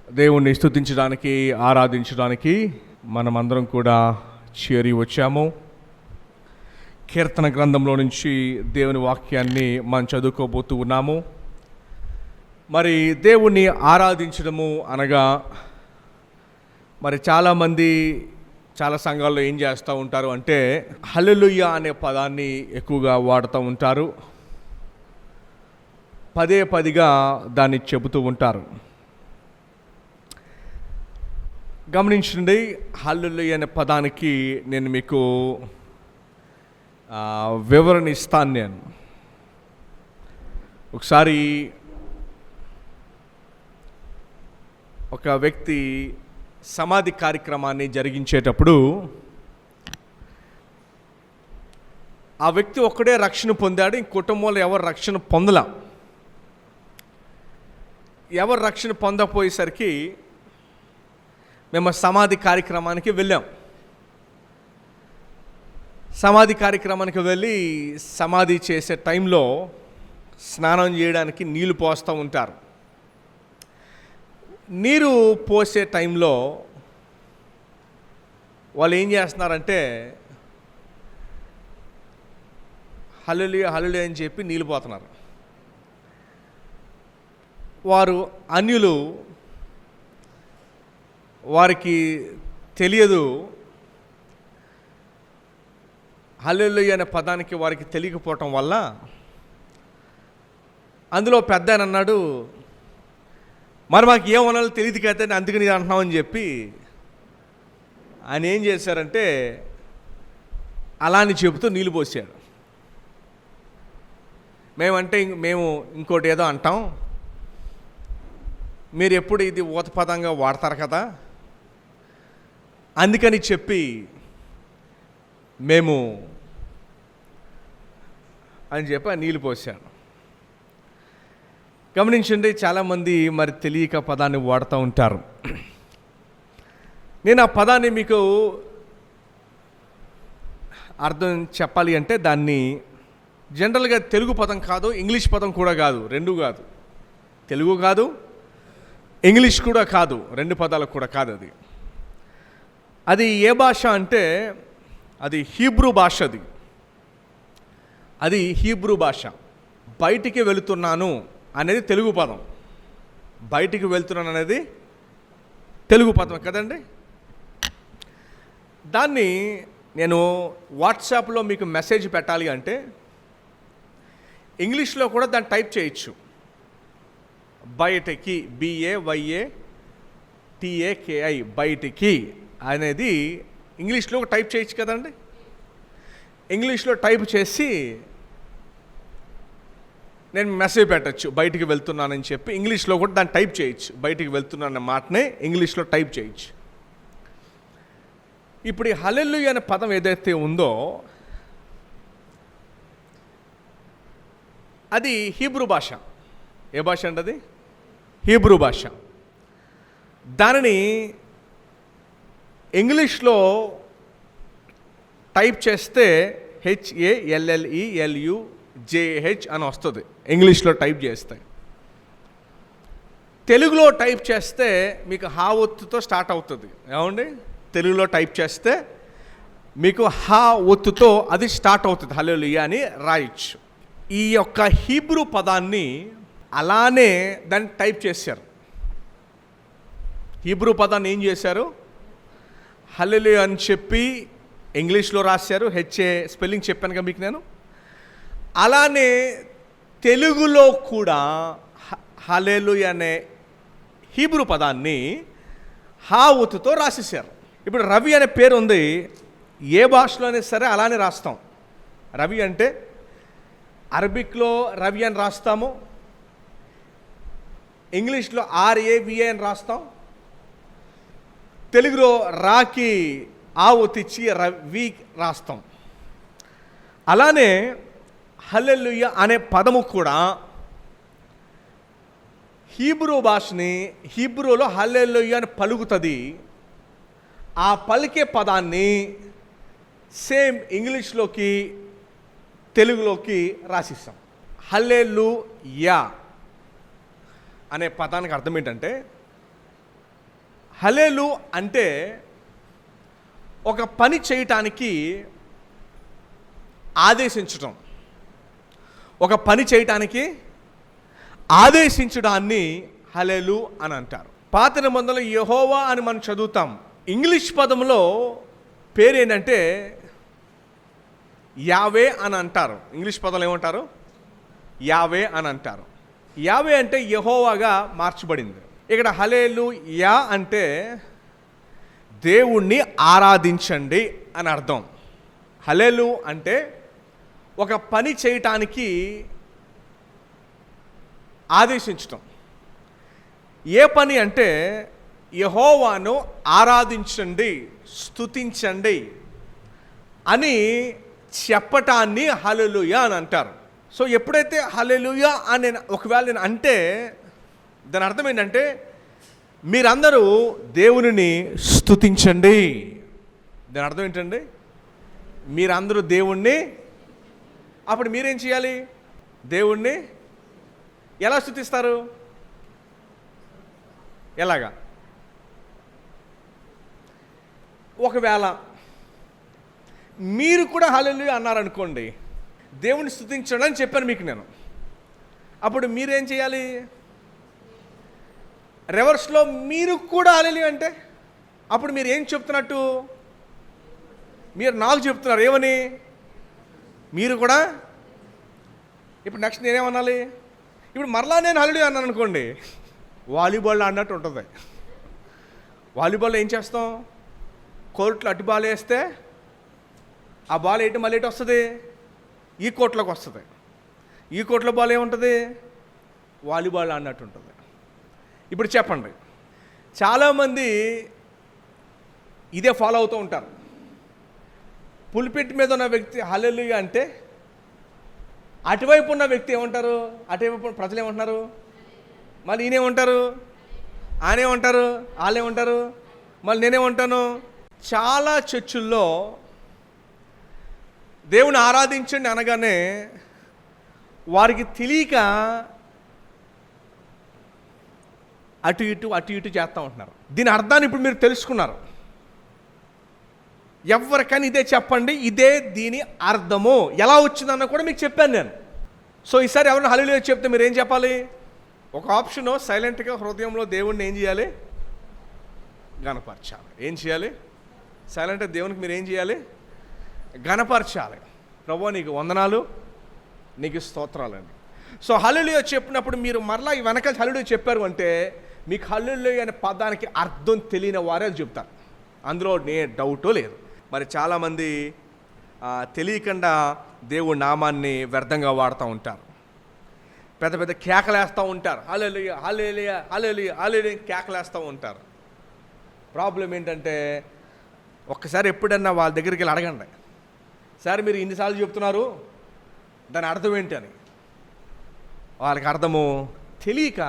దేవుణ్ణి స్తుతించడానికి, ఆరాధించడానికి మనమందరం కూడా చేరి వచ్చాము. కీర్తన గ్రంథంలో నుంచి దేవుని వాక్యాన్ని మనం చదువుకోబోతూ ఉన్నాము. మరి దేవుణ్ణి ఆరాధించడము అనగా మరి చాలామంది చాలా సంఘాల్లో ఏం చేస్తూ ఉంటారు అంటే హల్లెలూయా అనే పదాన్ని ఎక్కువగా వాడుతూ ఉంటారు. పదే పదిగా దాన్ని చెబుతూ ఉంటారు. గమనించండి, హల్లెలూయా అనే పదానికి నేను మీకు వివరణ ఇస్తాను. నేను ఒకసారి ఒక వ్యక్తి సమాధి కార్యక్రమాన్ని జరిగించేటప్పుడు ఆ వ్యక్తి ఒక్కడే రక్షణ పొందాడు. ఇంక కుటుంబంలో ఎవరు రక్షణ పొందలా. ఎవరు రక్షణ పొందకపోయేసరికి మేము సమాధి కార్యక్రమానికి వెళ్ళాం. సమాధి కార్యక్రమానికి వెళ్ళి సమాధి చేసే టైంలో స్నానం చేయడానికి నీళ్లు పోస్తూ ఉంటారు. నీరు పోసే టైంలో వాళ్ళు ఏం చేస్తున్నారంటే హల్లెలూయా హల్లెలూయా అని చెప్పి నీళ్ళు పోతున్నారు. వారు అన్యులు, వారికి తెలియదు. హల్లెలూయా అనే పదానికి వారికి తెలియకపోవటం వల్ల అందులో పెద్ద ఆయన అన్నాడు, మరి మాకు ఏమనాలో తెలియదు కదా, అందుకని ఇది అంటున్నామని చెప్పి ఆయన ఏం చేశారంటే అలా అని చెబుతూ నీళ్ళు పోసాడు. మేము ఇంకోటి ఏదో అంటాం, మీరు ఎప్పుడు ఇది ఊతపదంగా వాడతారు కదా, అందుకని చెప్పి మేము అని చెప్పి నీళ్ళు పోసాను. గమనించండి, చాలామంది మరి తెలియక పదాన్ని వాడుతూ ఉంటారు. నేను ఆ పదాన్ని మీకు అర్థం చెప్పాలి అంటే దాన్ని జనరల్గా తెలుగు పదం కాదు, ఇంగ్లీష్ పదం కూడా కాదు, రెండు కాదు. తెలుగు కాదు, ఇంగ్లీష్ కూడా కాదు, రెండు పదాలకు కూడా కాదు. అది ఏ భాష అంటే అది హీబ్రూ భాష. అది హీబ్రూ భాష. బయటికి వెళుతున్నాను అనేది తెలుగు పదం. బయటికి వెళ్తున్నాను అనేది తెలుగు పదం కదండి. దాన్ని నేను వాట్సాప్లో మీకు మెసేజ్ పెట్టాలి అంటే ఇంగ్లీష్లో కూడా దాన్ని టైప్ చేయొచ్చు. బయటికి, BAYATAKI, బయటికి అనేది ఇంగ్లీష్లో టైప్ చేయొచ్చు కదండి. ఇంగ్లీష్లో టైప్ చేసి నేను మెసేజ్ పెట్టచ్చు, బయటికి వెళ్తున్నానని చెప్పి. ఇంగ్లీష్లో కూడా దాన్ని టైప్ చేయొచ్చు, బయటికి వెళ్తున్నానన్న మాటనే ఇంగ్లీష్లో టైప్ చేయొచ్చు. ఇప్పుడు ఈ హల్లెలూయా అనే పదం ఏదైతే ఉందో అది హీబ్రూ భాష. ఏ భాష అంటే అది హీబ్రూ భాష. దానిని ఇంగ్లీష్లో టైప్ చేస్తే HALLELUJH అని వస్తుంది. ఇంగ్లీష్లో టైప్ చేస్తే. తెలుగులో టైప్ చేస్తే మీకు హా ఒత్తుతో స్టార్ట్ అవుతుంది. ఏమండి, తెలుగులో టైప్ చేస్తే మీకు హా ఒత్తుతో అది స్టార్ట్ అవుతుంది, హల్లెలూయా అని రాయొచ్చు. ఈ యొక్క హీబ్రూ పదాన్ని అలానే దాన్ని టైప్ చేశారు. హీబ్రూ పదాన్ని ఏం చేశారు, హల్లెలూయా అని చెప్పి ఇంగ్లీష్లో రాశారు. HA స్పెల్లింగ్ చెప్పాను కదా మీకు నేను. అలానే తెలుగులో కూడా హల్లెలూయా అనే హీబ్రూ పదాన్ని హా ఒత్తుతో రాసేసారు. ఇప్పుడు రవి అనే పేరు ఉంది, ఏ భాషలోనే సరే అలానే రాస్తాం. రవి అంటే అరబిక్లో రవి అని రాస్తాము, ఇంగ్లీష్లో RAVA అని రాస్తాం, తెలుగులో రాకి ఆ ఒత్తిచ్చి రవి రాస్తాం. అలానే హల్లెలూయా అనే పదము కూడా హీబ్రూ భాషని, హీబ్రూలో హల్లెలూయా అని పలుకుతుంది. ఆ పలికే పదాన్ని సేమ్ ఇంగ్లీష్లోకి తెలుగులోకి రాసిస్తాం. హల్లెలూయా అనే పదానికి అర్థం ఏంటంటే హల్లెలూ అంటే ఒక పని చేయటానికి ఆదేశించటం. ఒక పని చేయటానికి ఆదేశించడాన్ని హల్లెలూ అని అంటారు. పాత నిబంధనలో యెహోవా అని మనం చదువుతాం. ఇంగ్లీష్ పదంలో పేరు ఏంటంటే యావే అని అంటారు. ఇంగ్లీష్ పదంలో ఏమంటారు? యావే అని అంటారు. యావే అంటే యెహోవాగా మార్చబడింది. ఇక్కడ హల్లెలూయా అంటే దేవుణ్ణి ఆరాధించండి అని అర్థం. హల్లెలూ అంటే ఒక పని చేయటానికి ఆదేశించటం. ఏ పని అంటే యెహోవాను ఆరాధించండి, స్తుతించండి అని చెప్పటాన్ని హల్లెలూయా అని అంటారు. సో ఎప్పుడైతే హల్లెలూయా అని ఒకవేళ నేను అంటే దాని అర్థం ఏంటంటే మీరందరూ దేవునిని స్తుతించండి. దాని అర్థం ఏంటండి? మీరందరూ దేవుణ్ణి, అప్పుడు మీరేం చేయాలి? దేవుణ్ణి ఎలా స్తుతిస్తారు? ఎలాగా? ఒకవేళ మీరు కూడా హల్లెలూయా అన్నారనుకోండి, దేవుని స్తుతించండి అని చెప్పాను మీకు నేను. అప్పుడు మీరేం చేయాలి? రివర్స్లో మీరు కూడా హల్లెలూయా అంటే అప్పుడు మీరు ఏం చెప్తున్నట్టు? మీరు నాకు చెప్తున్నారు ఏమని? మీరు కూడా. ఇప్పుడు నెక్స్ట్ నేనేమనాలి? ఇప్పుడు మరలా నేను హల్లెలూయా అన్నాను అనుకోండి, వాలీబాల్ అన్నట్టు ఉంటుంది. వాలీబాల్లో ఏం చేస్తాం? కోర్టులో అటు బాల్ వేస్తే ఆ బాల్ ఏంటి మళ్ళీ ఎటు వస్తుంది? ఈ కోర్టులోకి వస్తుంది. ఈ కోర్టులో బాల్ ఏముంటుంది? వాలీబాల్ అన్నట్టు ఉంటుంది. ఇప్పుడు చెప్పండి, చాలామంది ఇదే ఫాలో అవుతూ ఉంటారు. పులిపిట్ మీద ఉన్న వ్యక్తి హల్లెలూయా అంటే అటువైపు ఉన్న వ్యక్తి ఏమంటారు? అటువైపు ప్రజలు ఏమంటున్నారు? మళ్ళీ ఈయనేమంటారు? ఆయనేమంటారు? వాళ్ళేమంటారు? మళ్ళీ నేనేమంటాను? చాలా చర్చుల్లో దేవుని ఆరాధించండి అనగానే వారికి తెలియక అటు ఇటు చేస్తూ ఉంటున్నారు. దీని అర్థాన్ని ఇప్పుడు మీరు తెలుసుకున్నారు. ఎవరికైనా ఇదే చెప్పండి, ఇదే దీని అర్థము. ఎలా వచ్చిందన్న కూడా మీకు చెప్పాను నేను. సో ఈసారి ఎవరైనా హల్లెలూయా చెప్తే మీరు ఏం చెప్పాలి? ఒక ఆప్షను సైలెంట్గా హృదయంలో దేవుణ్ణి ఏం చేయాలి? గణపరచాలి. ఏం చేయాలి? సైలెంట్గా దేవునికి మీరు ఏం చేయాలి? గణపరచాలి. ప్రభువా నీకు వందనాలు, నీకు స్తోత్రాలండి. సో హల్లెలూయా చెప్పినప్పుడు మీరు మరలా ఈ వెనకాల హల్లెలూయా చెప్పారు అంటే మీకు హల్లెలూయా అనే పదానికి అర్థం తెలియని వారే చెప్తారు. అందులో డౌటో లేదు. మరి చాలామంది తెలియకుండా దేవుడి నామాన్ని వ్యర్థంగా వాడుతూ ఉంటారు. పెద్ద పెద్ద కేకలేస్తూ ఉంటారు. హల్లెలూయా హల్లెలూయా హల్లెలూయా హల్లెలూయా కేకలేస్తూ ఉంటారు. ప్రాబ్లం ఏంటంటే ఒక్కసారి ఎప్పుడన్నా వాళ్ళ దగ్గరికి వెళ్ళి అడగండి, సార్ మీరు ఇన్నిసార్లు చెప్తున్నారు దాని అర్థం ఏంటి అని. వాళ్ళకి అర్థము తెలియక.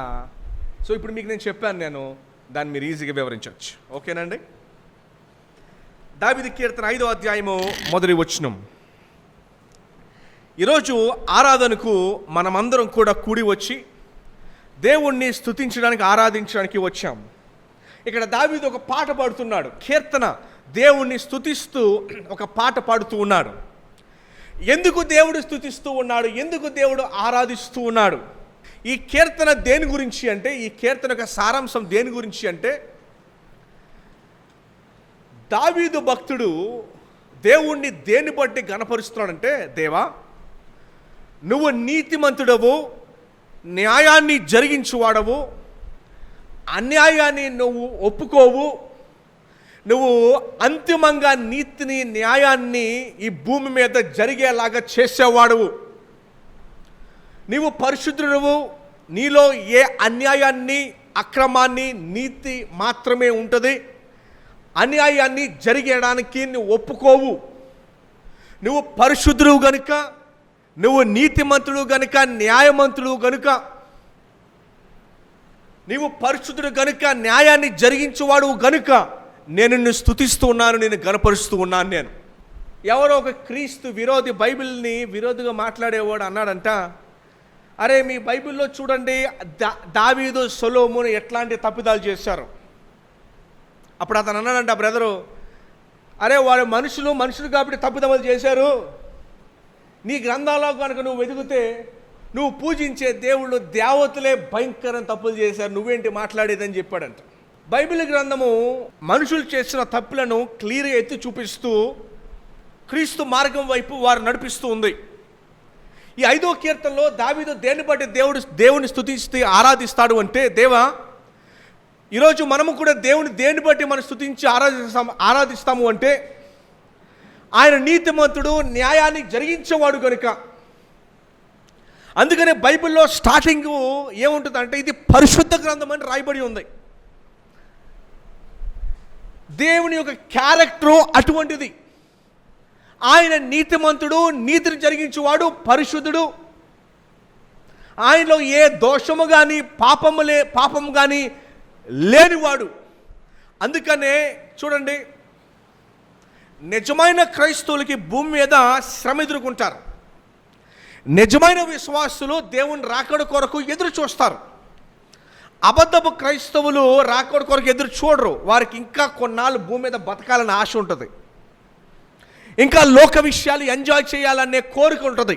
సో ఇప్పుడు మీకు నేను చెప్పాను, నేను దాన్ని మీరు ఈజీగా వివరించవచ్చు. ఓకేనండి? దావీదు కీర్తన 5వ అధ్యాయము మొదటి వచనం. ఈరోజు ఆరాధనకు మనమందరం కూడా కూడి వచ్చి దేవుణ్ణి స్తుతించడానికి, ఆరాధించడానికి వచ్చాం. ఇక్కడ దావీదు ఒక పాట పాడుతున్నాడు. కీర్తన దేవుణ్ణి స్తుతిస్తూ ఒక పాట పాడుతూ ఉన్నాడు. ఎందుకు దేవుడు స్తుతిస్తూ ఉన్నాడు? ఎందుకు దేవుడు ఆరాధిస్తూ ఉన్నాడు? ఈ కీర్తన దేని గురించి అంటే, ఈ కీర్తన యొక్క సారాంశం దేని గురించి అంటే, దావీదు భక్తుడు దేవుణ్ణి దేన్ని బట్టి గణపరుస్తున్నాడంటే, దేవా నువ్వు నీతిమంతుడవు, న్యాయాన్ని జరిగించువాడవు, అన్యాయాన్ని నువ్వు ఒప్పుకోవు, నువ్వు అంతిమంగా నీతిని, న్యాయాన్ని ఈ భూమి మీద జరిగేలాగా చేసేవాడువు, నీవు పరిశుద్ధుడవు, నీలో ఏ అన్యాయాన్ని, అక్రమాన్ని, నీతి మాత్రమే ఉంటుంది, అన్యాయాన్ని జరిగేయడానికి నువ్వు ఒప్పుకోవు, నువ్వు పరిశుద్ధుడు గనుక, నువ్వు నీతిమంతుడు గనుక, న్యాయమంతుడు గనుక, నీవు పరిశుద్ధుడు గనుక, న్యాయాన్ని జరిగించేవాడు గనుక నేను నిన్ను స్తుతిస్తూ ఉన్నాను, నేను గణపరుస్తూ ఉన్నాను. నేను ఎవరో ఒక క్రీస్తు విరోధి, బైబిల్ని విరోధిగా మాట్లాడేవాడు అన్నాడంట, అరే మీ బైబిల్లో చూడండి దావీదు సొలొమోను ఎట్లాంటి తప్పిదాలు చేశారు, అప్పుడు అతను అన్నాడంట, బ్రదరు, అరే వాడు మనుషులు కాబట్టి తప్పుదమ్మలు చేశారు. నీ గ్రంథాల్లో కనుక నువ్వు వెతికితే నువ్వు పూజించే దేవుళ్ళు దేవతలే భయంకరం తప్పులు చేశారు, నువ్వేంటి మాట్లాడేదని చెప్పాడంట. బైబిల్ గ్రంథము మనుషులు చేసిన తప్పులను క్లియర్గా ఎత్తి చూపిస్తూ క్రీస్తు మార్గం వైపు వారు నడిపిస్తూ ఉంది. ఈ 5వ కీర్తనలో దావీదు దేన్ని బట్టి దేవుని స్తుతిస్తే ఆరాధిస్తాడు అంటే, దేవా, ఈరోజు మనము కూడా దేన్ని బట్టి మనం స్తుతించి ఆరాధిస్తాము అంటే ఆయన నీతిమంతుడు, న్యాయాన్ని జరిగించేవాడు కనుక. అందుకనే బైబిల్లో స్టార్టింగ్ ఏముంటుందంటే ఇది పరిశుద్ధ గ్రంథం అని రాయబడి ఉంది. దేవుని యొక్క క్యారెక్టరు అటువంటిది. ఆయన నీతిమంతుడు, నీతిని జరిగించేవాడు, పరిశుద్ధుడు. ఆయనలో ఏ దోషము కానీ పాపం కానీ లేనివాడు. అందుకనే చూడండి, నిజమైన క్రైస్తవులకి భూమి మీద శ్రమ ఎదుర్కొంటారు. నిజమైన విశ్వాసులు దేవుని రాకడ కొరకు ఎదురు చూస్తారు. అబద్ధపు క్రైస్తవులు రాకడ కొరకు ఎదురు చూడరు. వారికి ఇంకా కొన్నాళ్ళు భూమి మీద బతకాలని ఆశ ఉంటుంది, ఇంకా లోక విషయాలు ఎంజాయ్ చేయాలనే కోరిక ఉంటుంది.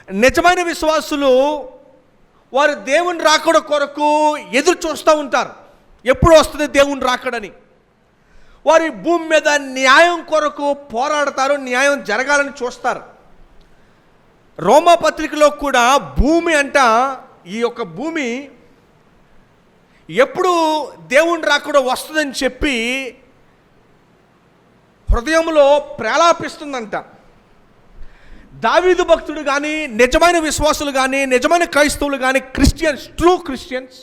నిజమైన విశ్వాసులు వారు దేవుని రాకడ కొరకు ఎదురు చూస్తూ ఉంటారు, ఎప్పుడు వస్తుంది దేవుని రాకడని. వారి భూమి మీద న్యాయం కొరకు పోరాడతారు, న్యాయం జరగాలని చూస్తారు. రోమా పత్రికలో కూడా భూమి అంట, ఈ యొక్క భూమి ఎప్పుడు దేవుని రాకడ వస్తుందని చెప్పి హృదయంలో ప్రేలాపిస్తుందంట. దావీదు భక్తుడు కానీ, నిజమైన విశ్వాసులు కానీ, నిజమైన క్రైస్తవులు కానీ, క్రిస్టియన్స్, ట్రూ క్రిస్టియన్స్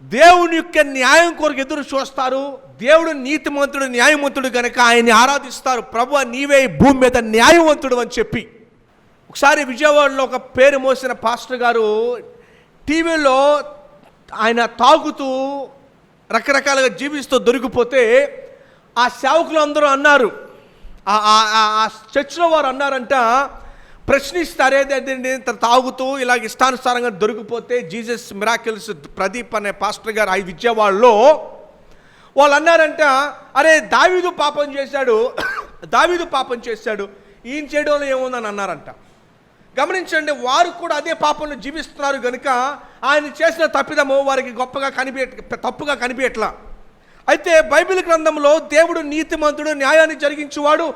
దేవుని యొక్క న్యాయం కొరకు ఎదురు చూస్తారు. దేవుడు నీతిమంతుడు, న్యాయవంతుడు కనుక ఆయన్ని ఆరాధిస్తారు. ప్రభువా, నీవే భూమి మీద న్యాయవంతుడు అని చెప్పి. ఒకసారి విజయవాడలో ఒక పేరు మోసిన పాస్టర్ గారు టీవీలో ఆయన తాగుతూ రకరకాలుగా జీవిస్తూ దొరికిపోతే ఆ సేవకులు అందరూ అన్నారు, ఆ చర్చిలో వారు అన్నారంట, ప్రశ్నిస్తారే తాగుతూ ఇలాగ ఇష్టానుసారంగా దొరికిపోతే జీసస్ మిరాకిల్స్ ప్రదీప్ అనే పాస్టర్ గారు ఆ విజయవాడలో వాళ్ళు అన్నారంట, అరే దావీదు పాపం చేశాడు, ఈయన చేయడంలో ఏముందని అన్నారంట. గమనించండి, వారు కూడా అదే పాపంలో జీవిస్తున్నారు కనుక ఆయన చేసిన తప్పిదము వారికి తప్పుగా కనిపించట్లా. అయితే బైబిల్ గ్రంథంలో దేవుడు నీతిమంతుడు, న్యాయాన్ని జరిగించేవాడు.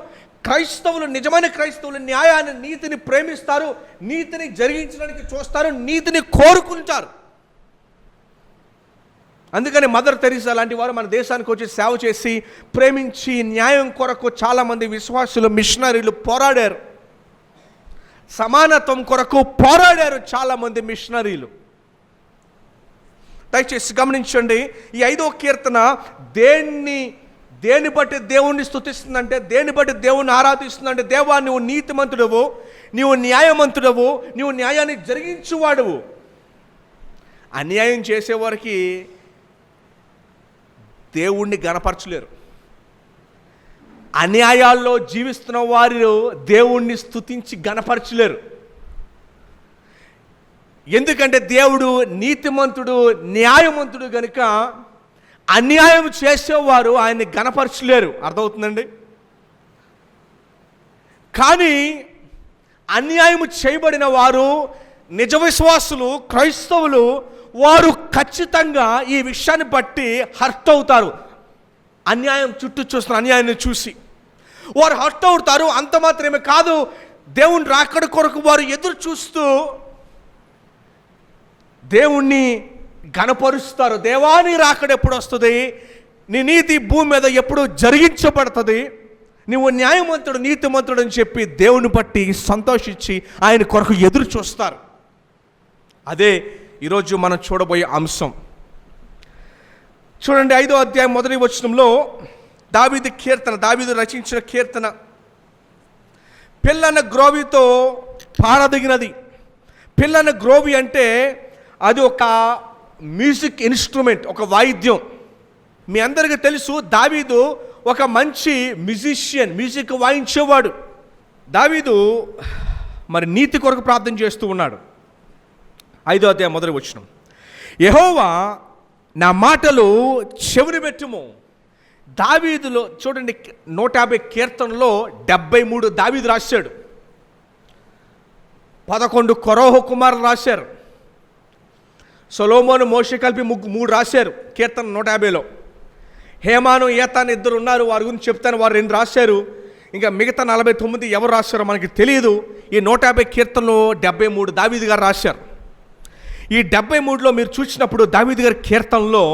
క్రైస్తవులు, నిజమైన క్రైస్తవులు న్యాయాన్ని, నీతిని ప్రేమిస్తారు, నీతిని జరిగించడానికి చూస్తారు, నీతిని కోరుకుంటారు. అందుకని మదర్ తెరీసా లాంటి వారు మన దేశానికి వచ్చి సేవ చేసి ప్రేమించి న్యాయం కొరకు చాలామంది విశ్వాసులు, మిషనరీలు పోరాడారు. సమానత్వం కొరకు పోరాడారు చాలామంది మిషనరీలు. దయచేసి గమనించండి, ఈ 5వ కీర్తన దేన్ని బట్టి దేవుణ్ణి స్తుతిస్తుందంటే, దేన్ని బట్టి దేవుణ్ణి ఆరాధిస్తుందంటే, దేవా నువ్వు నీతిమంతుడవు, నీవు న్యాయవంతుడవు, నీవు న్యాయాన్ని జరిగించువాడువు. అన్యాయం చేసేవారికి దేవుణ్ణి గణపరచలేరు. అన్యాయాల్లో జీవిస్తున్న వారు దేవుణ్ణి స్తుతించి గణపరచలేరు. ఎందుకంటే దేవుడు నీతిమంతుడు, న్యాయవంతుడు కనుక అన్యాయం చేసేవారు ఆయన్ని గణపరచలేరు. అర్థమవుతుందండి? కానీ అన్యాయం చేయబడిన వారు, నిజ విశ్వాసులు, క్రైస్తవులు, వారు ఖచ్చితంగా ఈ విషయాన్ని బట్టి హర్ట్ అవుతారు. అన్యాయం చుట్టూ చూస్తున్న అన్యాయాన్ని చూసి వారు హర్ట్ అవుతారు. అంత మాత్రమే కాదు, దేవుని రాకడ కొరకు వారు ఎదురు చూస్తూ దేవుణ్ణి గణపరుస్తారు. దేవాని రాకడ ఎప్పుడు వస్తుంది, నీ నీతి భూమి మీద ఎప్పుడు జరిగించబడుతుంది, నువ్వు న్యాయవంతుడు, నీతిమంతుడు అని చెప్పి దేవుని బట్టి సంతోషించి ఆయన కొరకు ఎదురు చూస్తారు. అదే ఈరోజు మనం చూడబోయే అంశం. చూడండి, 5వ అధ్యాయం 1వ వచనంలో దావీదు రచించిన కీర్తన. పిల్లన గ్రోవితో పాడదగినది. పిల్లన గ్రోవి అంటే అది ఒక మ్యూజిక్ ఇన్స్ట్రుమెంట్, ఒక వాయిద్యం. మీ అందరికీ తెలుసు, దావీదు ఒక మంచి మ్యూజిషియన్, మ్యూజిక్ వాయించేవాడు. దావీదు మరి నీతి కొరకు ప్రార్థన చేస్తూ ఉన్నాడు. 5వ అధ్యాయం 1వ వచనం, యెహోవా నా మాటలు చెవిని పెట్టుము. దావీదులో చూడండి, 150 కీర్తనలో 73 దావీదు రాశాడు. 11 కొరోహు కుమారులు రాశారు. సొలొమోను, మోషే కలిపి 3 రాశారు కీర్తన 150లో. హేమాను, ఏతాను 2 ఉన్నారు, వారి గురించి చెప్తాను, వారు 2 రాశారు. ఇంకా మిగతా 49 ఎవరు రాశారో మనకి తెలియదు. ఈ 150 కీర్తనలో 73 దావీదు గారు రాశారు. ఈ 73లో మీరు చూసినప్పుడు దావీదు గారి కీర్తనలో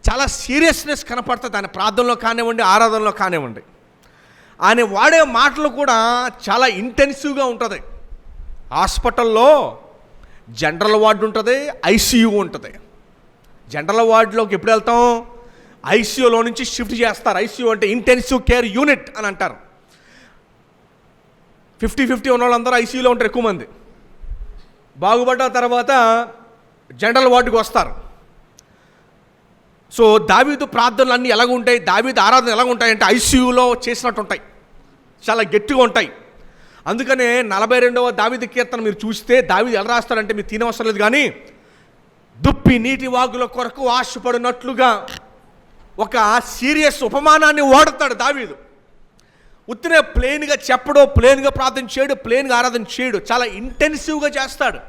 చాలా సీరియస్నెస్ కనపడుతుంది. ఆయన ప్రార్థనలో కానివ్వండి, ఆరాధనలో కానివ్వండి, ఆయన వాడే మాటలు కూడా చాలా ఇంటెన్సివ్గా ఉంటుంది. హాస్పిటల్లో జనరల్ వార్డు ఉంటుంది, ఐసీయూ ఉంటుంది. జనరల్ వార్డులోకి ఎప్పుడు వెళ్తాం? ఐసీయూలో నుంచి షిఫ్ట్ చేస్తారు. ఐసీయూ అంటే ఇంటెన్సివ్ కేర్ యూనిట్ అని అంటారు. 50-50 ఉన్న వాళ్ళందరూ ఐసీయూలో ఉంటారు, ఎక్కువ మంది. బాగుపడ్డ తర్వాత జనరల్ వార్డుకి వస్తారు. సో దావీదు ప్రార్థనలు అన్నీ ఎలాగ ఉంటాయి, దావీదు ఆరాధన ఎలాగ ఉంటాయంటే ఐసీయూలో చేసినట్టు ఉంటాయి, చాలా గట్టిగా ఉంటాయి. అందుకనే 42వ దావీదు కీర్తన మీరు చూస్తే దావీదు ఎలా రాస్తాడంటే, మీరు తినవసరం లేదు కానీ, దుప్పి నీటి వాగుల కొరకు ఆశపడినట్లుగా ఒక సీరియస్ ఉపమానాన్ని వాడతాడు దావీదు. ఉత్తినే ప్లెయిన్గా చెప్పడో, ప్లెయిన్గా ప్రార్థన చేయడు, ప్లెయిన్గా ఆరాధన చేయడు, చాలా ఇంటెన్సివ్గా చేస్తాడు.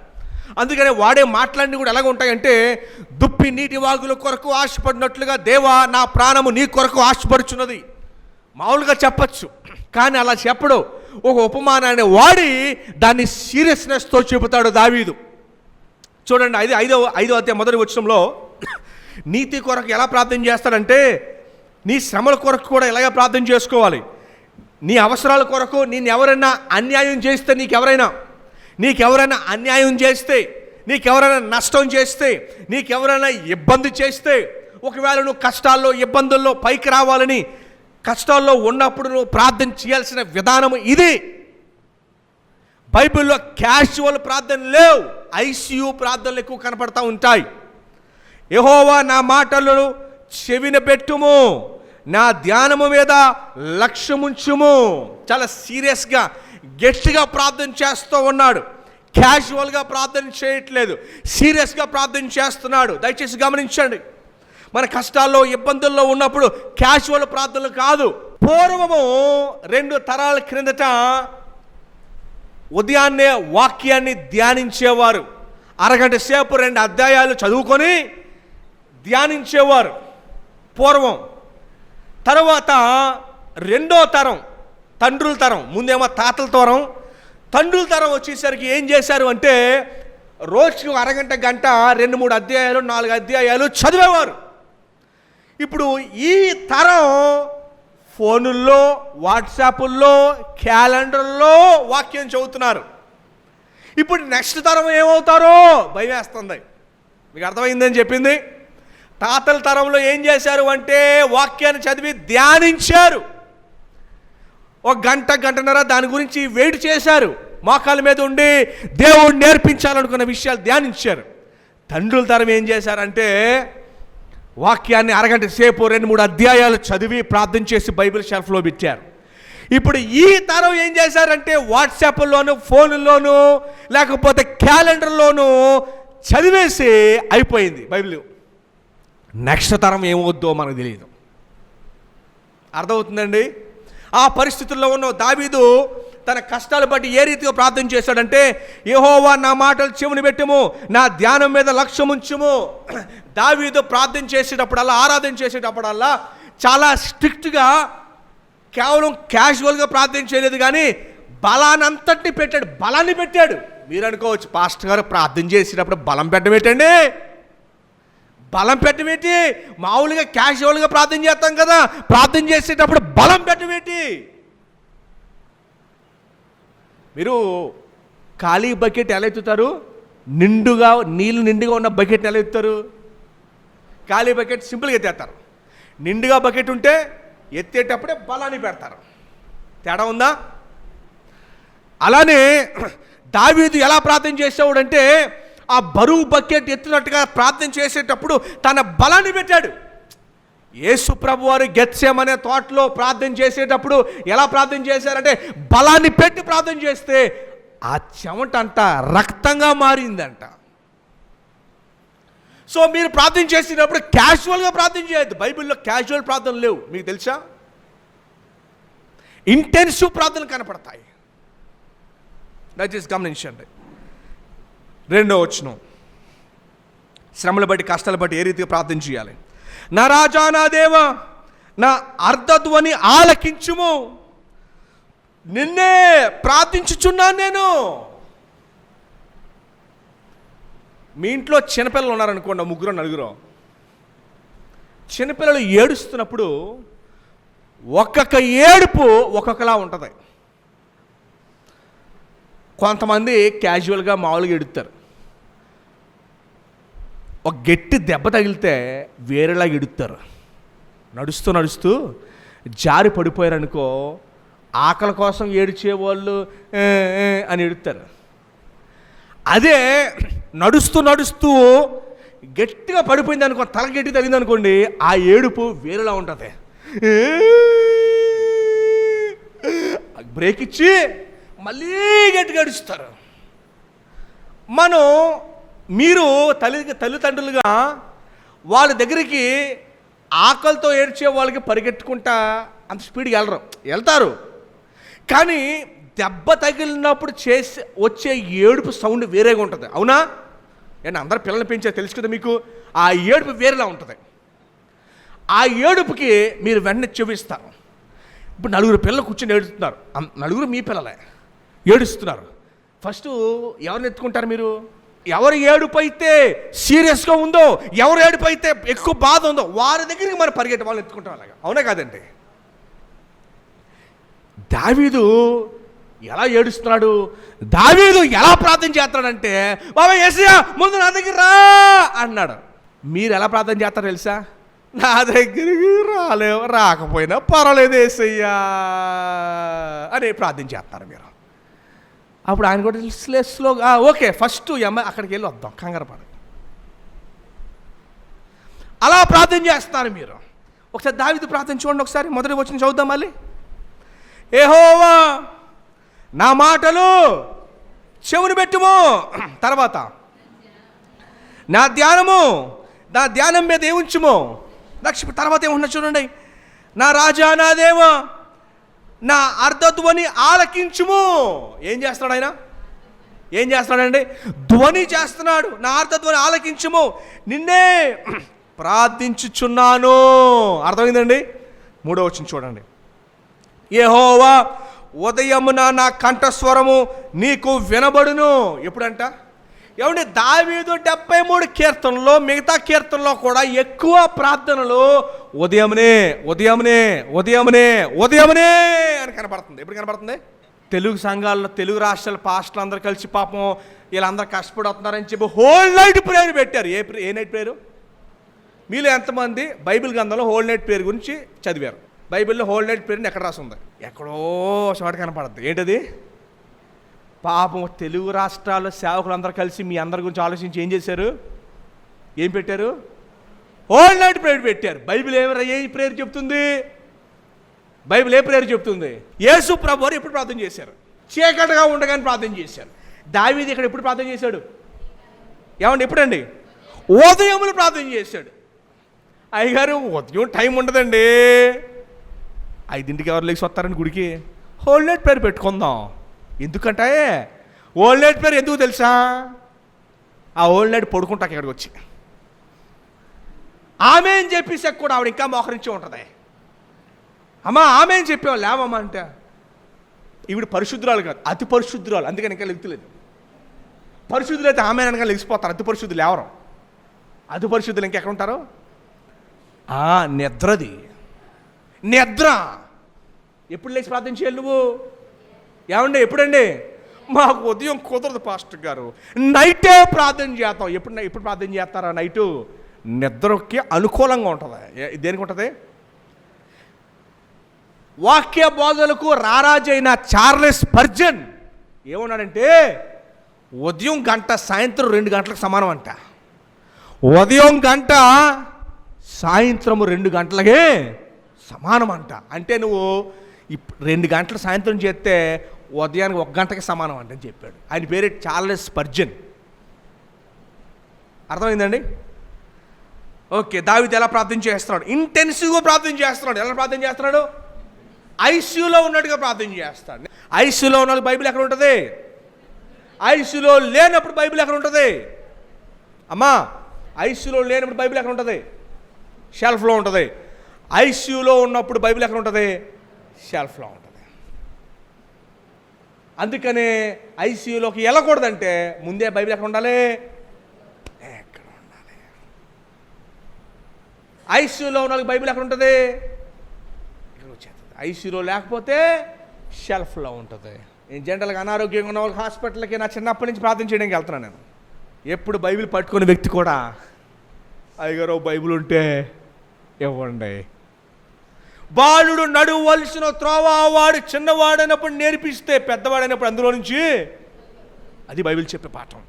అందుకనే వాడే మాటలన్నీ కూడా ఎలాగ ఉంటాయంటే, దుప్పి నీటి వాగుల కొరకు ఆశపడినట్లుగా దేవా నా ప్రాణము నీ కొరకు ఆశపడుచున్నది. మామూలుగా చెప్పచ్చు, కానీ అలా చెప్పడు. ఒక ఉపమానాన్ని వాడి దాన్ని సీరియస్నెస్తో చెబుతాడు దావీదు. చూడండి, ఐదో అధ్యాయం మొదటి వచనంలో నీతి కొరకు ఎలా ప్రార్థన చేస్తాడంటే, నీ శ్రమల కొరకు కూడా ఎలాగ ప్రార్థన చేసుకోవాలి. నీ అవసరాల కొరకు నేను ఎవరైనా అన్యాయం చేస్తే, నీకెవరైనా అన్యాయం చేస్తే, నీకెవరైనా నష్టం చేస్తే, నీకెవరైనా ఇబ్బంది చేస్తే, ఒకవేళ నువ్వు కష్టాల్లో ఇబ్బందుల్లో పైకి రావాలని కష్టాల్లో ఉన్నప్పుడు నువ్వు ప్రార్థన చేయాల్సిన విధానం ఇది. బైబిల్లో క్యాజువల్ ప్రార్థన లేవు, ఐసీయూ ప్రార్థనలు ఎక్కువ కనపడతా ఉంటాయి. యెహోవా నా మాటలను చెవిన పెట్టుము, నా ధ్యానము మీద లక్ష్యముంచుము. చాలా సీరియస్గా గట్టిగా ప్రార్థన చేస్తూ ఉన్నాడు. క్యాజువల్గా ప్రార్థన చేయట్లేదు, సీరియస్గా ప్రార్థన చేస్తున్నాడు. దయచేసి గమనించండి, మన కష్టాల్లో ఇబ్బందుల్లో ఉన్నప్పుడు క్యాజువల్ ప్రార్థనలు కాదు. పూర్వము 2 తరాల క్రిందట ఉదయాన్నే వాక్యాన్ని ధ్యానించేవారు. అరగంట సేపు 2 అధ్యాయాలు చదువుకొని ధ్యానించేవారు పూర్వం. తర్వాత 2వ తరం, తండ్రుల తరం, ముందేమో తాతల తరం, తండ్రుల తరం వచ్చేసరికి ఏం చేశారు అంటే, రోజుకి అరగంట గంట 2-3 అధ్యాయాలు 4 అధ్యాయాలు చదివేవారు. ఇప్పుడు ఈ తరం ఫోనుల్లో, వాట్సాపుల్లో, క్యాలెండర్లో వాక్యం చదువుతున్నారు. ఇప్పుడు నెక్స్ట్ తరం ఏమవుతారో భయం వేస్తుంది. మీకు అర్థమైందని చెప్పింది. తాతల తరంలో ఏం చేశారు అంటే, వాక్యాన్ని చదివి ధ్యానించారు. 1 గంట, గంటన్నర దాని గురించి వెయిట్ చేశారు. మోకాళ్ళ మీద ఉండి దేవుడు నేర్పించాలనుకున్న విషయాలు ధ్యానించారు. తండ్రుల తరం ఏం చేశారంటే, వాక్యాన్ని అరగంట సేపు 2-3 అధ్యాయాలు చదివి ప్రార్థన చేసి బైబిల్ షెల్ఫ్లో పెట్టారు. ఇప్పుడు ఈ తరం ఏం చేశారంటే, వాట్సాప్లోను, ఫోన్లోను, లేకపోతే క్యాలెండర్లోనూ చదివేసి అయిపోయింది బైబిల్. నెక్స్ట్ తరం ఏమవుద్దో మనకు తెలియదు. అర్థమవుతుందండి? ఆ పరిస్థితుల్లో ఉన్న దావీదు తన కష్టాలు బట్టి ఏ రీతిగా ప్రార్థన చేశాడంటే, యెహోవా నా మాటలు చెవిని పెట్టుము, నా ధ్యానం మీద లక్ష్యముంచుము. దావీదు ప్రార్థన చేసేటప్పుడల్లా, ఆరాధన చేసేటప్పుడల్లా చాలా స్ట్రిక్ట్గా, కేవలం క్యాజువల్గా ప్రార్థన చేయలేదు, కానీ బలానంతటిని పెట్టాడు, బలాన్ని పెట్టాడు. మీరు అనుకోవచ్చు, పాస్టర్ గారు ప్రార్థన చేసేటప్పుడు బలం పెట్టమేటండి, బలం పెట్టమేటి? మామూలుగా క్యాజువల్గా ప్రార్థన చేస్తాం కదా, ప్రార్థన చేసేటప్పుడు బలం పెట్టమేటి? మీరు ఖాళీ బకెట్ ఎలా ఎత్తుతారు? నిండుగా నీళ్ళు నిండుగా ఉన్న బకెట్ని ఎలా ఎత్తుతారు? ఖాళీ బకెట్ సింపుల్గా ఎత్తేస్తారు. నిండుగా బకెట్ ఉంటే ఎత్తేటప్పుడే బలాన్ని పెడతారు. తేడా ఉందా? అలానే దావీదు ఎలా ప్రార్థన చేసేవాడంటే, ఆ బరువు బకెట్ ఎత్తినట్టుగా ప్రార్థన చేసేటప్పుడు తన బలాన్ని పెట్టాడు. యేసు ప్రభు వారు గెత్సేమనే తోటలో ప్రార్థన చేసేటప్పుడు ఎలా ప్రార్థన చేశారంటే, బలాన్ని పెట్టి ప్రార్థన చేస్తే ఆ చెమట అంట రక్తంగా మారిందంట. సో మీరు ప్రార్థన చేసినప్పుడు క్యాజువల్గా ప్రార్థన చేయొద్దు. బైబిల్లో క్యాజువల్ ప్రార్థనలు లేవు, మీకు తెలుసా? ఇంటెన్సివ్ ప్రార్థనలు కనపడతాయి. దయచేసి గమనించండి. 2వ వచనం, శ్రమలు బట్టి కష్టాలు బట్టి ఏ రీతిగా ప్రార్థన చేయాలి. నా రాజా నా దేవ నా అర్ధధ్వని ఆలకించుము, నిన్నే ప్రార్థించుచున్నాను నేను. మీ ఇంట్లో చిన్నపిల్లలు ఉన్నారనుకోండి, 3 4, చిన్నపిల్లలు ఏడుస్తున్నప్పుడు ఒక్కొక్క ఏడుపు ఒక్కొక్కలా ఉంటుంది. కొంతమంది క్యాజువల్గా మామూలుగా ఎడుతారు. ఒక గట్టి దెబ్బ తగిలితే వేరేలా ఎడుతారు. నడుస్తూ నడుస్తూ జారి పడిపోయారనుకో, ఆకలి కోసం ఏడ్చేవాళ్ళు అని ఎడుతారు. అదే నడుస్తూ నడుస్తూ గట్టిగా పడిపోయింది అనుకో, తల గట్టి తగిలింది అనుకోండి, ఆ ఏడుపు వేరేలా ఉంటుంది. బ్రేక్ ఇచ్చి మళ్ళీ గట్టిగా ఏడుస్తారు. మీరు తల్లిదండ్రులుగా వాళ్ళ దగ్గరికి ఆకలితో ఏడ్చే వాళ్ళకి పరిగెట్టుకుంటా అంత స్పీడ్గా వెళ్తారు. కానీ దెబ్బ తగిలినప్పుడు వచ్చే ఏడుపు సౌండ్ వేరేగా ఉంటుంది. అవునా? నేను అందరు పిల్లల్ని పెంచారు, తెలుసు కదా మీకు. ఆ ఏడుపు వేరేలా ఉంటుంది. ఆ ఏడుపుకి మీరు వెంటనే చెవిస్తారు. ఇప్పుడు 4 పిల్లలు కూర్చొని ఏడుస్తున్నారు, 4 మీ పిల్లలే ఏడుస్తున్నారు. ఫస్ట్ ఎవరిని ఎత్తుకుంటారు మీరు? ఎవరి ఏడుపు అయితే సీరియస్గా ఉందో, ఎవరి ఏడుపు అయితే ఎక్కువ బాధ ఉందో వారి దగ్గరికి మనం పరిగెట్టి వాళ్ళని ఎత్తుకుంటాం. అలాగా అవునా కాదండి? దావీదు ఎలా ఏడుస్తున్నాడు, దావీదు ఎలా ప్రార్థన చేస్తాడంటే, బాబా యేసయ్యా ముందు నా దగ్గర రా అన్నాడు. మీరు ఎలా ప్రార్థన చేస్తారో తెలుసా? నా దగ్గరికి రాకపోయినా పర్వాలేదు యేసయ్యా అని ప్రార్థన చేస్తారు మీరు. అప్పుడు ఆయన కూడా స్లోగా ఓకే ఫస్ట్ అక్కడికి వెళ్ళి వద్దాం, కంగారు పడ, అలా ప్రార్థన చేస్తారు మీరు. ఒకసారి దావీదు ప్రార్థన చూడండి, ఒకసారి మొదటి వచనం చదువుదాం మళ్ళీ. యెహోవా నా మాటలు చెవును పెట్టుము, తర్వాత నా ధ్యానం మీద ఏముంచుము, తర్వాత ఏమన్నా చూడండి. నా రాజా నా దేవ నా అర్ధధ్వని ఆలకించుము. ఏం చేస్తున్నాడు ఆయన? ఏం చేస్తున్నాడండి? ధ్వని చేస్తున్నాడు. నా అర్ధధ్వని ఆలకించుము, నిన్నే ప్రార్థించుచున్నాను. అర్థమైందండి? 3వ వచనం చూడండి. యెహోవా ఉదయమున నా కంఠస్వరము నీకు వినబడును. ఎప్పుడంట? ఏమంటే దావీదు 73 కీర్తనలో, మిగతా కీర్తనలో కూడా ఎక్కువ ప్రార్థనలు ఉదయమునే ఉదయమునే ఉదయమునే ఉదయమునే అని కనపడుతుంది. ఎప్పుడు కనపడుతుంది? తెలుగు సంఘాల్లో, తెలుగు రాష్ట్రాల పాస్టర్లు అందరూ కలిసి పాపం వీళ్ళందరూ కష్టపడుతున్నారని చెప్పి హోల్ నైట్ ప్రేయర్ పెట్టారు. ఏ నైట్ ప్రేయరు? మీలో ఎంతమంది బైబిల్ గ్రంథంలో హోల్ నైట్ ప్రేయర్ గురించి చదివారు? బైబిల్లో హోల్ నైట్ ప్రేయర్ని ఎక్కడ రాసి ఉంది? ఎక్కడో చోట కనపడుతుంది. ఏంటది? పాపం తెలుగు రాష్ట్రాల సేవకులు అందరూ కలిసి మీ అందరి గురించి ఆలోచించి ఏం చేశారు? ఏం పెట్టారు? హోల్ నైట్ ప్రేయర్ పెట్టారు. బైబిల్ ఏ ప్రేయర్ చెప్తుంది? బైబిల్ ఏ ప్రేయర్ చెప్తుంది? యేసు ప్రభు వారు ఎప్పుడు ప్రార్థన చేశారు? చీకటిగా ఉండగానే ప్రార్థన చేశారు. దావీదు ఇక్కడ ఎప్పుడు ప్రార్థన చేశాడు? ఏమండి ఎప్పుడండి? ఉదయములు ప్రార్థన చేశాడు. అయ్యగారు ఉదయం టైం ఉండదండి, 5ంటికి ఎవరు లేచి వస్తారని గుడికి? హోల్ నైట్ ప్రేయర్ పెట్టుకుందాం. ఎందుకంటే హోల్ నైట్ ప్రేయర్ ఎందుకు తెలుసా? ఆ హోల్ నైట్ పడుకుంటాక ఇక్కడికి వచ్చి ఆమె అని చెప్పేసాక కూడా ఆవిడ ఇంకా మోకరించి ఉంటుంది. అమ్మా ఆమె అని చెప్పేవాళ్ళు లేవమ్మా అంటే ఈవిడ పరిశుద్ధురాలు కాదు, అతి పరిశుద్ధురాలు, అందుకని ఇంకా లెగుతలేదు. పరిశుద్ధులు అయితే ఆమె అనగా లెగిసిపోతారు, అతి పరిశుద్ధులు ఎవరు? అతి పరిశుద్ధులు ఇంకెక్కడ ఉంటారు? నిద్రది నిద్ర. ఎప్పుడు లేచి ప్రార్థన చేయాలి నువ్వు? ఏమండి ఎప్పుడండి? మాకు ఉదయం కుదరదు పాస్టర్ గారు, నైటే ప్రార్థన చేస్తాం. ఎప్పుడు ప్రార్థన చేస్తారా? నైటు నిద్రకి అనుకూలంగా ఉంటుంది. దేనికి ఉంటుంది? వాక్య బోధలకు రారాజైన చార్లెస్ స్పర్జన్ ఏమన్నాడంటే, ఉదయం గంట సాయంత్రం 2 గంటలకు సమానం అంట. ఉదయం గంట సాయంత్రం 2 గంటలకే సమానం అంట. అంటే నువ్వు 2 గంటలు సాయంత్రం చేస్తే ఉదయానికి 1 గంటకి సమానం అంటే అని చెప్పాడు. ఆయన పేరు చార్లెస్ స్పర్జన్. అర్థమైందండి? ఓకే, దావీదు ఎలా ప్రార్థన చేస్తున్నాడు? ఇంటెన్సివ్గా ప్రార్థన చేస్తున్నాడు. ఎలా ప్రార్థన చేస్తున్నాడు? ఐసీయూలో ఉన్నట్టుగా ప్రార్థన చేస్తాడు. ఐసీయూలో ఉన్న బైబిల్ ఎక్కడ ఉంటుంది? ఐసీయూలో లేనప్పుడు బైబిల్ ఎక్కడ ఉంటుంది? అమ్మా, ఐసీయూలో లేనప్పుడు బైబిల్ ఎక్కడ ఉంటుంది? షెల్ఫ్లో ఉంటుంది. ఐసీయూలో ఉన్నప్పుడు బైబిల్ ఎక్కడ ఉంటుంది? షెల్ఫ్లో ఉంటుంది. అందుకనే ఐసీయూలోకి వెళ్ళకూడదంటే ముందే బైబిల్ ఎక్కడ ఉండాలి? ఎక్కడ ఉండాలి? ఐసీయూలో ఉన్న బైబిల్ ఎక్కడ ఉంటుంది? ఇక్కడ వచ్చేస్తుంది. ఐసీయూలో లేకపోతే షెల్ఫ్లో ఉంటుంది. నేను జనరల్గా అనారోగ్యంగా ఉన్న వాళ్ళకి హాస్పిటల్కి నా చిన్నప్పటి నుంచి ప్రార్థన చేయడానికి వెళ్తున్నాను. నేను ఎప్పుడు బైబిల్ పట్టుకునే వ్యక్తి కూడా, అయ్యగారు బైబిల్ ఉంటే ఇవ్వండి. బాలుడు నడువలసిన త్రోవ వాడు చిన్నవాడైనప్పుడు నేర్పిస్తే పెద్దవాడైనప్పుడు అందులో నుంచి, అది బైబిల్ చెప్పే పాఠం.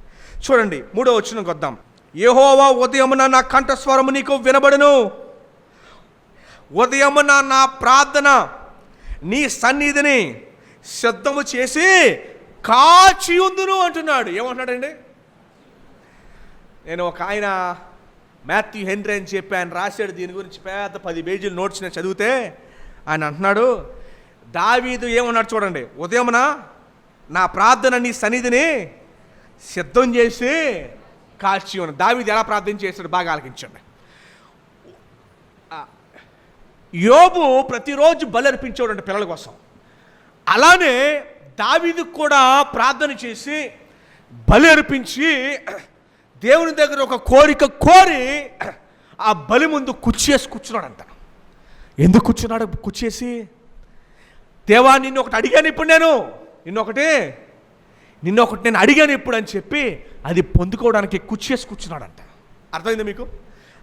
చూడండి 3వ వచనంకి వద్దాం. యెహోవా ఉదయమున నా కంఠస్వరము నీకు వినబడును, ఉదయమున నా ప్రార్థన నీ సన్నిధిని సిద్ధము చేసి కాచి ఉందును అంటున్నాడు. ఏమంటున్నాడండి? నేను ఒక ఆయన మాథ్యూ హెన్రీ అని చెప్పి ఆయన రాశాడు దీని గురించి, పెద్ద 10 పేజీలు నోట్స్ నేను చదివితే ఆయన అంటున్నాడు, దావీదు ఏమన్నాడు చూడండి, ఉదయమున నా ప్రార్థన నీ సన్నిధిని సిద్ధం చేసి కాచి ఉన్న. దావీదు ఎలా ప్రార్థన చేశాడు బాగా ఆలకించండి. యోబు ప్రతిరోజు బలి అర్పించేవాడు పిల్లల కోసం. అలానే దావీదు కూడా ప్రార్థన చేసి బలి అర్పించి దేవుని దగ్గర ఒక కోరిక కోరి ఆ బలి ముందు కుర్చేసి కూర్చున్నాడంట. ఎందుకు కూర్చున్నాడు? కుర్చేసి, దేవా నిన్ను ఒకటి అడిగాను ఇప్పుడు, నిన్ను ఒకటి నేను అడిగాను ఇప్పుడు అని చెప్పి అది పొందుకోవడానికి కుర్చేసి కూర్చున్నాడంట. అర్థమైంది మీకు?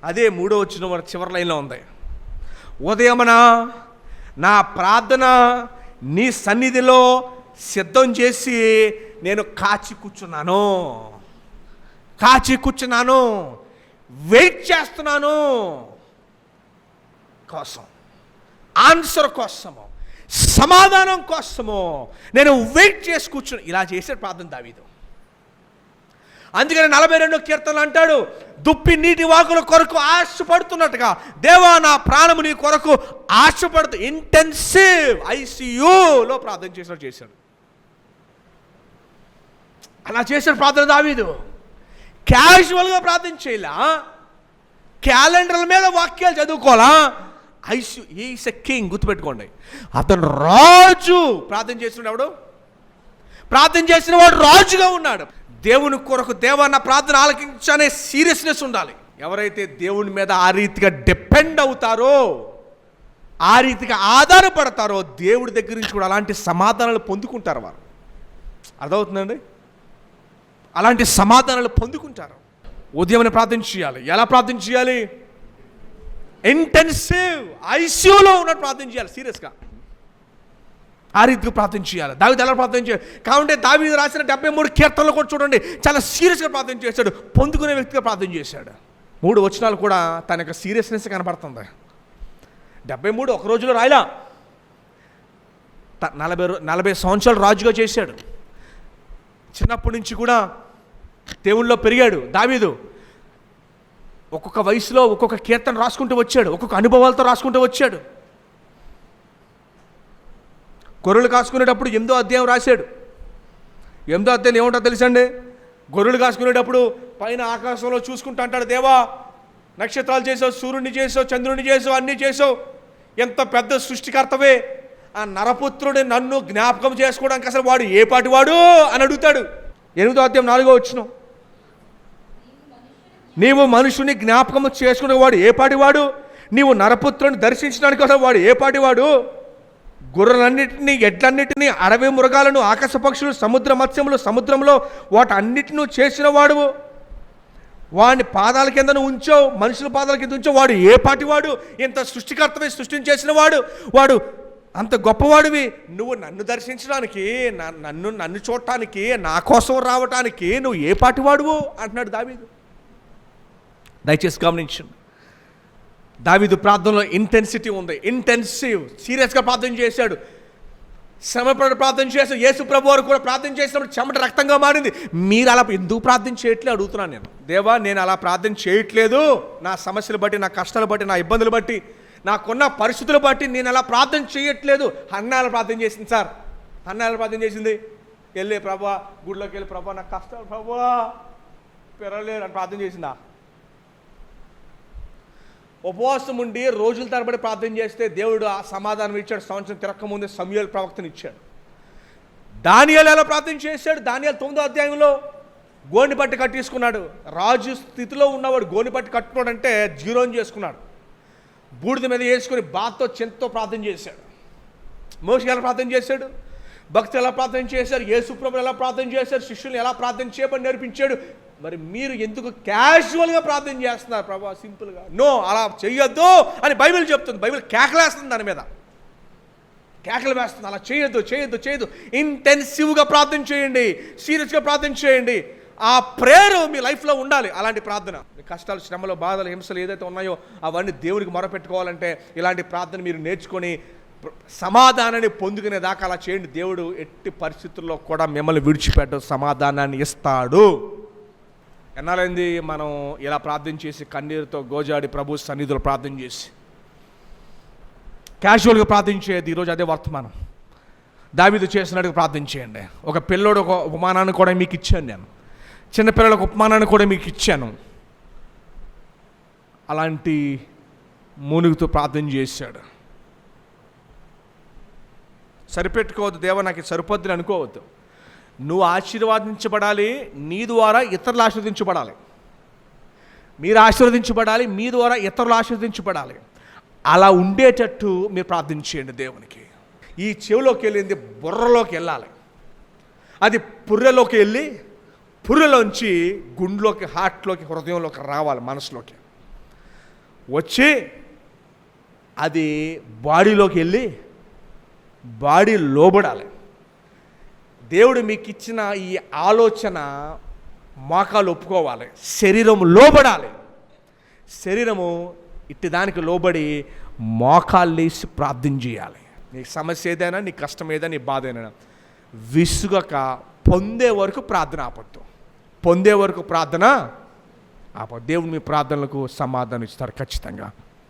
అదే 3వ వచనం చివరి లైన్లో ఉంది. ఉదయమున నా ప్రార్థన నీ సన్నిధిలో సిద్ధం చేసి నేను కాచి కూర్చున్నాను, వెయిట్ చేస్తున్నాను కోసం, ఆన్సర్ కోసము, సమాధానం కోసము నేను వెయిట్ చేసి కూర్చున్నాను. ఇలా చేసే ప్రార్థన దావీదు. అందుకని 42వ కీర్తనలు అంటాడు, దుప్పి నీటి వాకుల కొరకు ఆశపడుతున్నట్టుగా దేవా నా ప్రాణము నీ కొరకు ఆశపడుతూ, ఇంటెన్సివ్ ఐసీయూలో ప్రార్థన చేశాడు. అలా చేశాడు ప్రార్థన దావీదు. క్యాజువల్గా ప్రార్థన చేయలా, క్యాలెండర్ల మీద వాక్యాలు చదువుకోవాలా. ఐసీయూ ఈస్ ఎ కింగ్, గుర్తుపెట్టుకోండి. అతను రాజు. ప్రార్థన చేసిన వాడు రాజుగా ఉన్నాడు. దేవుని కొరకు దేవా నా ప్రార్థన ఆలకించనే సీరియస్నెస్ ఉండాలి. ఎవరైతే దేవుని మీద ఆ రీతిగా డిపెండ్ అవుతారో, ఆ రీతిగా ఆధారపడతారో, దేవుడి దగ్గర నుంచి కూడా అలాంటి సమాధానాలు పొందుకుంటారు వారు. అర్థమవుతుందండి? అలాంటి సమాధానాలు పొందుకుంటారు. ఉదయం ప్రార్థన చేయాలి. ఎలా ప్రార్థన చేయాలి? ఇంటెన్సివ్ ఐసీయూలో ఉన్నట్టు ప్రార్థన చేయాలి, సీరియస్గా. ఆ రీతిగా ప్రార్థన చేయాలి. దావీదు ఎలా ప్రార్థన చేయాలి? కాబట్టి దావీదు రాసిన 73 కీర్తనలు కూడా చూడండి, చాలా సీరియస్గా ప్రార్థన చేశాడు. పొందుకునే వ్యక్తిగా ప్రార్థన చేశాడు. 3 వచనాలు కూడా తన యొక్క సీరియస్నెస్ కనపడుతుంది. 73 ఒక రోజులో రాయలా, 40 సంవత్సరాలు రాజుగా చేశాడు. చిన్నప్పటి నుంచి కూడా దేవుళ్ళలో పెరిగాడు దావీదు. ఒక్కొక్క వయసులో ఒక్కొక్క కీర్తన రాసుకుంటూ వచ్చాడు, ఒక్కొక్క అనుభవాలతో రాసుకుంటూ వచ్చాడు. గొర్రెలు కాసుకునేటప్పుడు 8వ అధ్యాయం రాశాడు. 8వ అధ్యాయం ఏముంటో తెలుసండి? గొర్రెలు కాసుకునేటప్పుడు పైన ఆకాశంలో చూసుకుంటూ అంటాడు, దేవా నక్షత్రాలు చేసావు, సూర్యుడిని చేసావు, చంద్రుడిని చేసావు, అన్నీ చేసావు, ఎంత పెద్ద సృష్టికర్తవే. ఆ నరపుత్రుడిని నన్ను జ్ఞాపకం చేసుకోవడానికి అసలు వాడు ఏ పాటి వాడు అని అడుగుతాడు. 8వ అధ్యాయం 4వ వచనం, నీవు మనుషుని జ్ఞాపకం చేసుకునే వాడు ఏ పాటివాడు, నీవు నరపుత్రుని దర్శించడానికి అసలు వాడు ఏ పాటివాడు, గుర్రలన్నిటినీ, ఎడ్లన్నిటినీ, అడవి మృగాలను, ఆకాశ పక్షులు, సముద్ర మత్స్యములు, సముద్రంలో వాటన్నిటిని చేసిన వాడు, వాడిని పాదాల కింద ఉంచావు, మనుషుల పాదాల కింద ఉంచావు, వాడు ఏ పాటివాడు, ఇంత సృష్టికర్తవి, సృష్టిని చేసిన వాడు అంత గొప్పవాడివి, నువ్వు నన్ను దర్శించడానికి, నన్ను చూడటానికి, నా కోసం రావటానికి నువ్వు ఏ పాటివాడువు అంటున్నాడు దావీదు. దయచేసి గమనించండి, దావీదు ప్రార్థనలో ఇంటెన్సిటీ ఉంది. ఇంటెన్సివ్, సీరియస్గా ప్రార్థన చేశాడు. శ్రమపడి ప్రార్థన చేస్తాం. యేసు ప్రభు వారు కూడా ప్రార్థన చేసినప్పుడు చెమట రక్తంగా మారింది. మీరు అలా ఎందుకు ప్రార్థన చేయట్లేదు అడుగుతున్నాను నేను. దేవా, నేను అలా ప్రార్థన చేయట్లేదు, నా సమస్యలు బట్టి, నా కష్టాలు బట్టి, నా ఇబ్బందులు బట్టి, నాకున్న పరిస్థితులు బట్టి నేను అలా ప్రార్థన చేయట్లేదు. హన్నాలు ప్రార్థన చేసింది సార్. హన్నాలు ప్రార్థన చేసింది, వెళ్ళే ప్రభా గుడిలోకి వెళ్ళి, ప్రభా నాకు కష్టాలు ప్రభా పెరగలేదు అని ప్రార్థన చేసిందా? ఉపవాసం ఉండి రోజుల తరబడి ప్రార్థన చేస్తే దేవుడు ఆ సమాధానం ఇచ్చాడు. సంవత్సరం తిరక్కముందే సమూయేలు ప్రవక్తను ఇచ్చాడు. దానియేలు ఎలా ప్రార్థన చేశాడు? దానియేలు 9వ అధ్యాయంలో గోని పట్టి కట్టేసుకున్నాడు. రాజు స్థితిలో ఉన్నవాడు గోని పట్టి కట్టుకోడంటే జీరోని చేసుకున్నాడు. బూడిద మీద వేసుకుని బాధతో చింతతో ప్రార్థన చేశాడు. మోషే ఎలా ప్రార్థన చేశాడు? భక్తులు ఎలా ప్రార్థన చేశారు? యేసు ప్రభువు ఎలా ప్రార్థన చేశారు? శిష్యులు ఎలా ప్రార్థన చేయమని నేర్పించాడు. మరి మీరు ఎందుకు క్యాజువల్గా ప్రార్థన చేస్తున్నారు? ప్రభా సింపుల్గా నో, అలా చెయ్యొద్దు అని బైబిల్ చెప్తుంది. బైబిల్ కేకలేస్తుంది, దాని మీద కేకలు వేస్తుంది. అలా చేయొద్దు, చేయొద్దు, చేయొద్దు. ఇంటెన్సివ్గా ప్రార్థన చేయండి, సీరియస్గా ప్రార్థన చేయండి. ఆ ప్రేయర్ మీ లైఫ్లో ఉండాలి. అలాంటి ప్రార్థన. మీ కష్టాలు, శ్రమలు, బాధలు, హింసలు ఏదైతే ఉన్నాయో అవన్నీ దేవుడికి మొరపెట్టుకోవాలంటే ఇలాంటి ప్రార్థన మీరు నేర్చుకొని సమాధానాన్ని పొందుకునే దాకా అలా చేయండి. దేవుడు ఎట్టి పరిస్థితుల్లో కూడా మిమ్మల్ని విడిచిపెట్ట సమాధానాన్ని ఇస్తాడు. ఎన్నాళ్ళైంది మనం ఇలా ప్రార్థన చేసి, కన్నీరుతో గోజాడి ప్రభు సన్నిధిలో ప్రార్థన చేసి క్యాజువల్గా ప్రార్థించేది. ఈరోజు అదే వర్తమానం. దావీదు చేసినట్టుగా ప్రార్థన చేయండి. ఒక పిల్లోడు ఒక ఉపమానాన్ని కూడా మీకు ఇచ్చాను నేను. చిన్నపిల్లలకు ఉపమానాన్ని కూడా మీకు ఇచ్చాను. అలాంటి మూనుగుతో ప్రార్థన చేశాడు. సరిపెట్టుకోవద్దు, దేవా నాకు సరిపోద్దని అనుకోవద్దు. నువ్వు ఆశీర్వాదించబడాలి, నీ ద్వారా ఇతరులు ఆశీర్వదించబడాలి. మీరు ఆశీర్వదించబడాలి, మీ ద్వారా ఇతరులు ఆశీర్వదించబడాలి. అలా ఉండేటట్టు మీరు ప్రార్థించేయండి దేవునికి. ఈ చెవిలోకి వెళ్ళింది బుర్రలోకి వెళ్ళాలి. అది పుర్రెలోకి వెళ్ళి పుర్రెలోంచి గుండెలోకి, హార్ట్లోకి, హృదయంలోకి రావాలి, మనసులోకి వచ్చి అది బాడీలోకి వెళ్ళి బాడీ లోబడాలి. దేవుడు మీకు ఇచ్చిన ఈ ఆలోచన మోకాలు ఒప్పుకోవాలి, శరీరం లోబడాలి. శరీరము ఇట్టిదానికి లోబడి మోకాలు లేసి ప్రార్థన చేయాలి. నీ సమస్య ఏదైనా, నీ కష్టం ఏదైనా, నీ బాధ ఏదైనా విసుగక పొందే వరకు ప్రార్థన ఆపొద్దు. పొందే వరకు ప్రార్థన ఆపొద్దు. దేవుడు మీ ప్రార్థనలకు సమాధానం ఇస్తారు ఖచ్చితంగా.